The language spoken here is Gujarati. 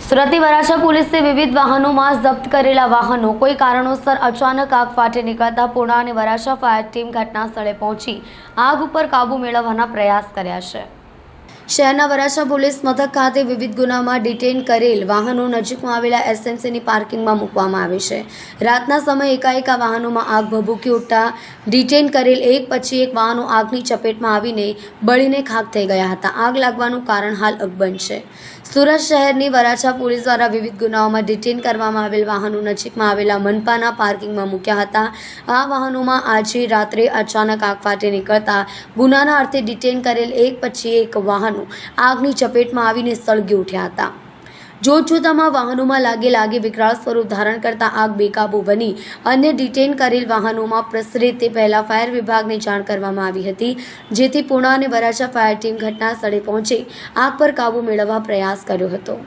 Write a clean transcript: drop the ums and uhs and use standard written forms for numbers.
સુરતની વરાછા પોલીસે વિવિધ વાહનોમાં જપ્ત કરેલા વાહનો કોઈ કારણોસર અચાનક આગ ફાટી નીકળતા પૂર્ણા અને વરાછા ફાયર ટીમ ઘટના સ્થળે પહોંચી આગ ઉપર કાબૂ મેળવવાના પ્રયાસ કર્યા છે। શહેરના વરાછા પોલીસ મથક ખાતે વિવિધ ગુનામાં ડિટેન કરેલ વાહનો નજીકમાં આવેલા એસએમસીની પાર્કિંગમાં મૂકવામાં આવે છે। રાતના સમયે એકાએક આ વાહનોમાં આગ ભભૂકી ઉઠતા ડિટેન કરેલ એક પછી એક વાહનો આગની ચપેટમાં આવીને બળીને ખાખ થઈ ગયા હતા। આગ લાગવાનું કારણ હાલ અકબંધ છે। સુરત શહેરની વરાછા પોલીસ દ્વારા વિવિધ ગુનાઓમાં ડિટેન કરવામાં આવેલ વાહનો નજીકમાં આવેલા મનપાના પાર્કિંગમાં મૂક્યા હતા। આ વાહનોમાં આજે રાત્રે અચાનક આગ ફાટી નીકળતા ગુનાના અર્થે ડિટેન કરેલ એક પછી એક વાહનો આગની ચપેટમાં આવીને સળગી ઉઠ્યા હતા। જોતજોતામાં વાહનોમાં લાગે વિકરાળ સ્વરૂપ ધારણ કરતા આગ બેકાબૂ બની અન્ય ડિટેન કરેલ વાહનોમાં પ્રસરે તે પહેલા ફાયર વિભાગને જાણ કરવામાં આવી હતી, જેથી પૂર્ણા અને વરાછા ફાયર ટીમ ઘટના સ્થળે પહોંચી આગ પર કાબૂ મેળવવા પ્રયાસ કર્યો હતો।